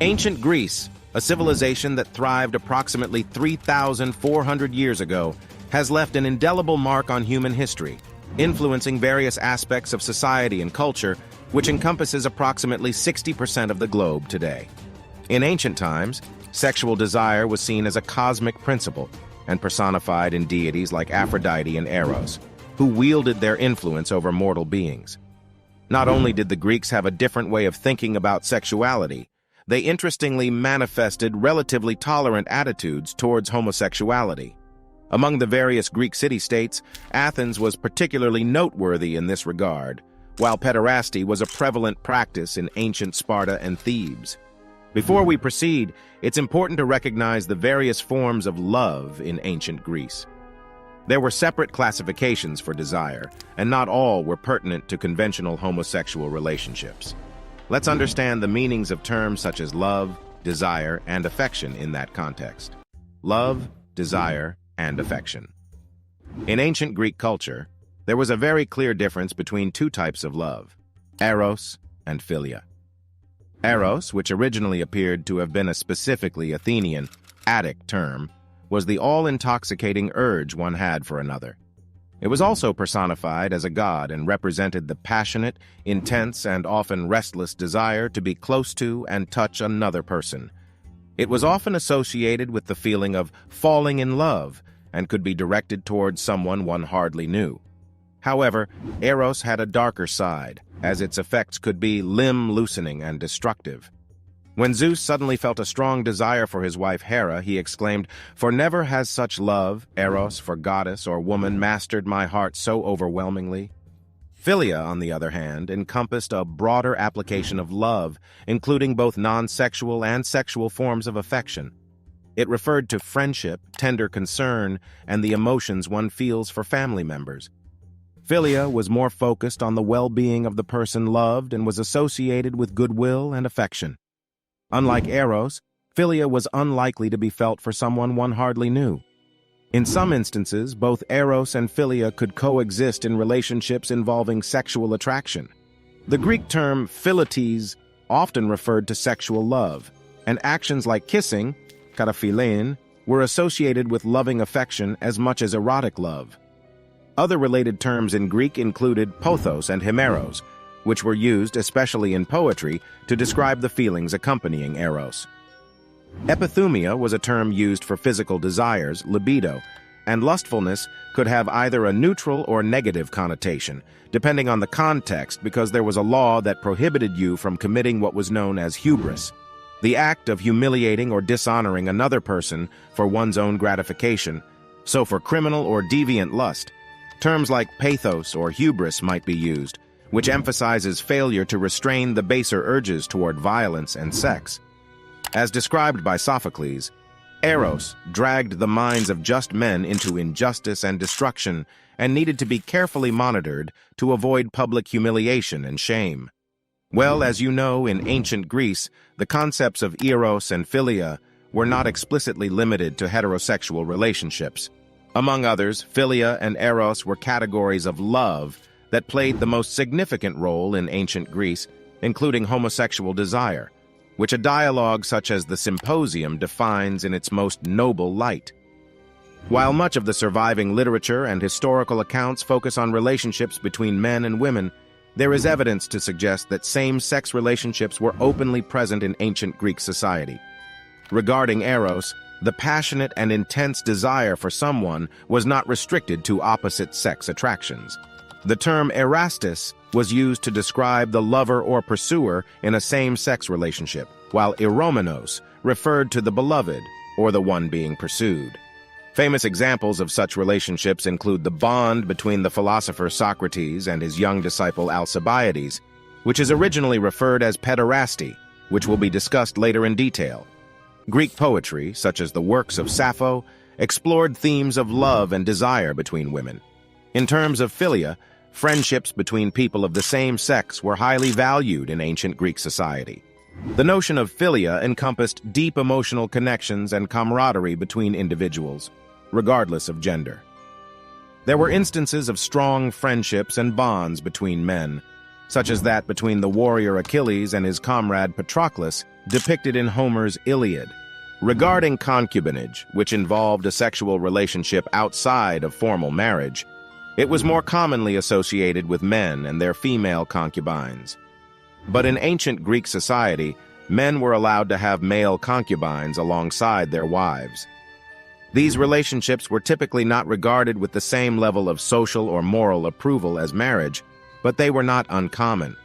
Ancient Greece, a civilization that thrived approximately 3,400 years ago, has left an indelible mark on human history, influencing various aspects of society and culture, which encompasses approximately 60% of the globe today. In ancient times, sexual desire was seen as a cosmic principle and personified in deities like Aphrodite and Eros, who wielded their influence over mortal beings. Not only did the Greeks have a different way of thinking about sexuality, they interestingly manifested relatively tolerant attitudes towards homosexuality. Among the various Greek city-states, Athens was particularly noteworthy in this regard, while pederasty was a prevalent practice in ancient Sparta and Thebes. Before we proceed, it's important to recognize the various forms of love in ancient Greece. There were separate classifications for desire, and not all were pertinent to conventional homosexual relationships. Let's understand the meanings of terms such as love, desire, and affection in that context. Love, desire, and affection. In ancient Greek culture, there was a very clear difference between two types of love, Eros and Philia. Eros, which originally appeared to have been a specifically Athenian, Attic term, was the all-intoxicating urge one had for another. It was also personified as a god and represented the passionate, intense, and often restless desire to be close to and touch another person. It was often associated with the feeling of falling in love and could be directed towards someone one hardly knew. However, Eros had a darker side, as its effects could be limb-loosening and destructive. When Zeus suddenly felt a strong desire for his wife Hera, he exclaimed, "For never has such love, Eros, for goddess or woman, mastered my heart so overwhelmingly." Philia, on the other hand, encompassed a broader application of love, including both non-sexual and sexual forms of affection. It referred to friendship, tender concern, and the emotions one feels for family members. Philia was more focused on the well-being of the person loved and was associated with goodwill and affection. Unlike Eros, Philia was unlikely to be felt for someone one hardly knew. In some instances, both Eros and Philia could coexist in relationships involving sexual attraction. The Greek term philites often referred to sexual love, and actions like kissing, kataphilein, were associated with loving affection as much as erotic love. Other related terms in Greek included pothos and himeros, which were used, especially in poetry, to describe the feelings accompanying Eros. Epithumia was a term used for physical desires, libido, and lustfulness could have either a neutral or negative connotation, depending on the context, because there was a law that prohibited you from committing what was known as hubris, the act of humiliating or dishonoring another person for one's own gratification. So for criminal or deviant lust, terms like pathos or hubris might be used, which emphasizes failure to restrain the baser urges toward violence and sex. As described by Sophocles, Eros dragged the minds of just men into injustice and destruction and needed to be carefully monitored to avoid public humiliation and shame. Well, as you know, in ancient Greece, the concepts of Eros and Philia were not explicitly limited to heterosexual relationships. Among others, Philia and Eros were categories of love that played the most significant role in ancient Greece, including homosexual desire, which a dialogue such as the Symposium defines in its most noble light. While much of the surviving literature and historical accounts focus on relationships between men and women, there is evidence to suggest that same-sex relationships were openly present in ancient Greek society. Regarding Eros, the passionate and intense desire for someone was not restricted to opposite-sex attractions. The term erastus was used to describe the lover or pursuer in a same-sex relationship, while eromenos referred to the beloved or the one being pursued. Famous examples of such relationships include the bond between the philosopher Socrates and his young disciple Alcibiades, which is originally referred as pederasty, which will be discussed later in detail. Greek poetry, such as the works of Sappho, explored themes of love and desire between women. In terms of philia, friendships between people of the same sex were highly valued in ancient Greek society. The notion of philia encompassed deep emotional connections and camaraderie between individuals, regardless of gender. There were instances of strong friendships and bonds between men, such as that between the warrior Achilles and his comrade Patroclus, depicted in Homer's Iliad. Regarding concubinage, which involved a sexual relationship outside of formal marriage, it was more commonly associated with men and their female concubines. But in ancient Greek society, men were allowed to have male concubines alongside their wives. These relationships were typically not regarded with the same level of social or moral approval as marriage, but they were not uncommon.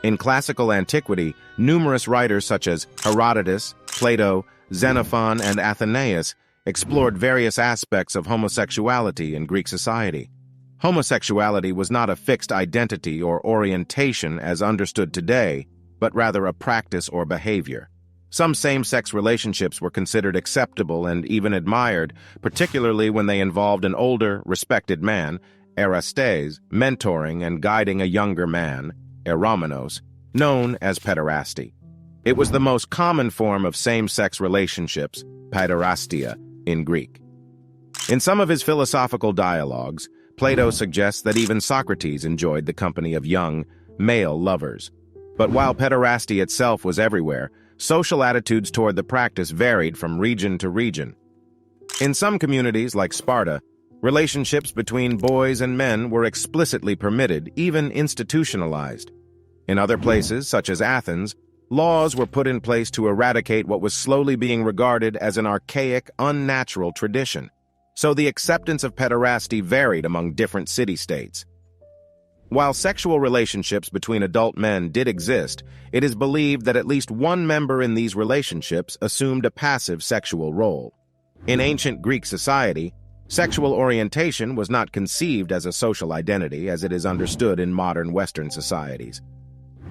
In classical antiquity, numerous writers such as Herodotus, Plato, Xenophon, and Athenaeus explored various aspects of homosexuality in Greek society. Homosexuality was not a fixed identity or orientation as understood today, but rather a practice or behavior. Some same-sex relationships were considered acceptable and even admired, particularly when they involved an older, respected man, erastes, mentoring and guiding a younger man, eromenos, known as pederasty. It was the most common form of same-sex relationships, pederastia, in Greek. In some of his philosophical dialogues, Plato suggests that even Socrates enjoyed the company of young, male lovers. But while pederasty itself was everywhere, social attitudes toward the practice varied from region to region. In some communities, like Sparta, relationships between boys and men were explicitly permitted, even institutionalized. In other places, such as Athens, laws were put in place to eradicate what was slowly being regarded as an archaic, unnatural tradition. So the acceptance of pederasty varied among different city-states. While sexual relationships between adult men did exist, it is believed that at least one member in these relationships assumed a passive sexual role. In ancient Greek society, sexual orientation was not conceived as a social identity as it is understood in modern Western societies.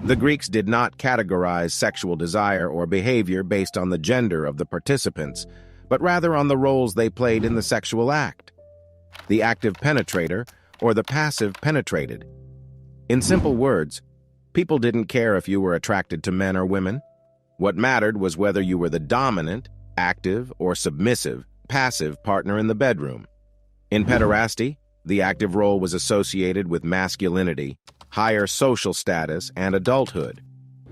The Greeks did not categorize sexual desire or behavior based on the gender of the participants, but rather on the roles they played in the sexual act. The active penetrator or the passive penetrated. In simple words, people didn't care if you were attracted to men or women. What mattered was whether you were the dominant, active, or submissive, passive partner in the bedroom. In pederasty, the active role was associated with masculinity, higher social status, and adulthood,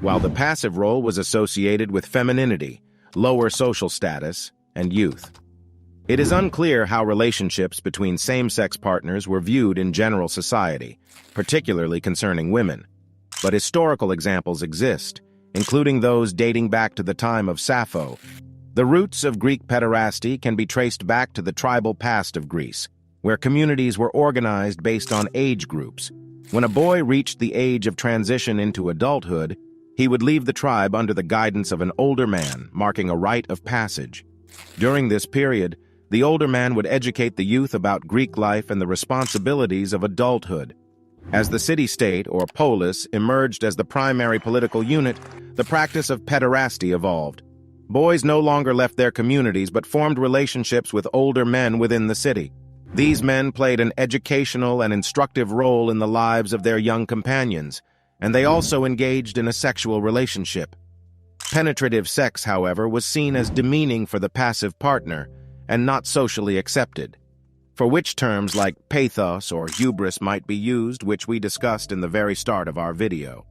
while the passive role was associated with femininity, lower social status, and youth. It is unclear how relationships between same-sex partners were viewed in general society, particularly concerning women, but historical examples exist, including those dating back to the time of Sappho. The roots of Greek pederasty can be traced back to the tribal past of Greece, where communities were organized based on age groups. When a boy reached the age of transition into adulthood, he would leave the tribe under the guidance of an older man, marking a rite of passage. During this period, the older man would educate the youth about Greek life and the responsibilities of adulthood. As the city-state, or polis, emerged as the primary political unit, the practice of pederasty evolved. Boys no longer left their communities but formed relationships with older men within the city. These men played an educational and instructive role in the lives of their young companions, and they also engaged in a sexual relationship. Penetrative sex, however, was seen as demeaning for the passive partner and not socially accepted, for which terms like pathos or hubris might be used, which we discussed in the very start of our video.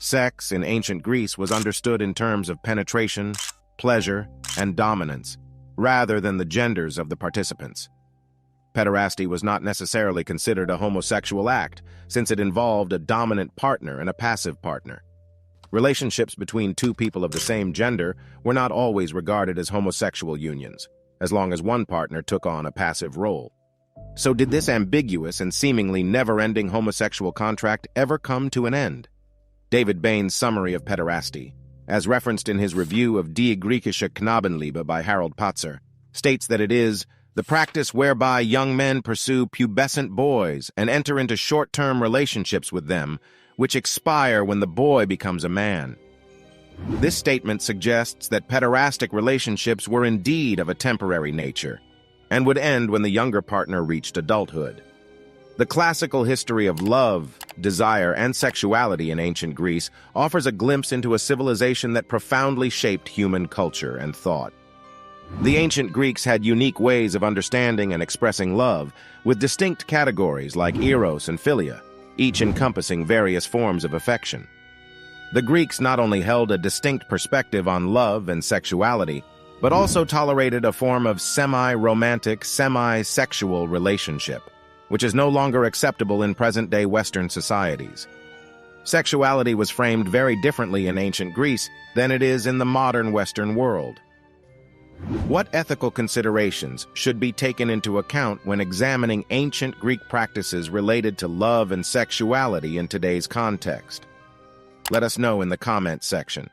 Sex in ancient Greece was understood in terms of penetration, pleasure, and dominance, rather than the genders of the participants. Pederasty was not necessarily considered a homosexual act, since it involved a dominant partner and a passive partner. Relationships between two people of the same gender were not always regarded as homosexual unions, as long as one partner took on a passive role. So did this ambiguous and seemingly never-ending homosexual contract ever come to an end? David Bain's summary of pederasty, as referenced in his review of Die Griechische Knabenliebe by Harold Patzer, states that it is the practice whereby young men pursue pubescent boys and enter into short-term relationships with them, which expire when the boy becomes a man. This statement suggests that pederastic relationships were indeed of a temporary nature, and would end when the younger partner reached adulthood. The classical history of love, desire, and sexuality in ancient Greece offers a glimpse into a civilization that profoundly shaped human culture and thought. The ancient Greeks had unique ways of understanding and expressing love, with distinct categories like Eros and Philia, each encompassing various forms of affection. The Greeks not only held a distinct perspective on love and sexuality, but also tolerated a form of semi-romantic, semi-sexual relationship, which is no longer acceptable in present-day Western societies. Sexuality was framed very differently in ancient Greece than it is in the modern Western world. What ethical considerations should be taken into account when examining ancient Greek practices related to love and sexuality in today's context? Let us know in the comments section.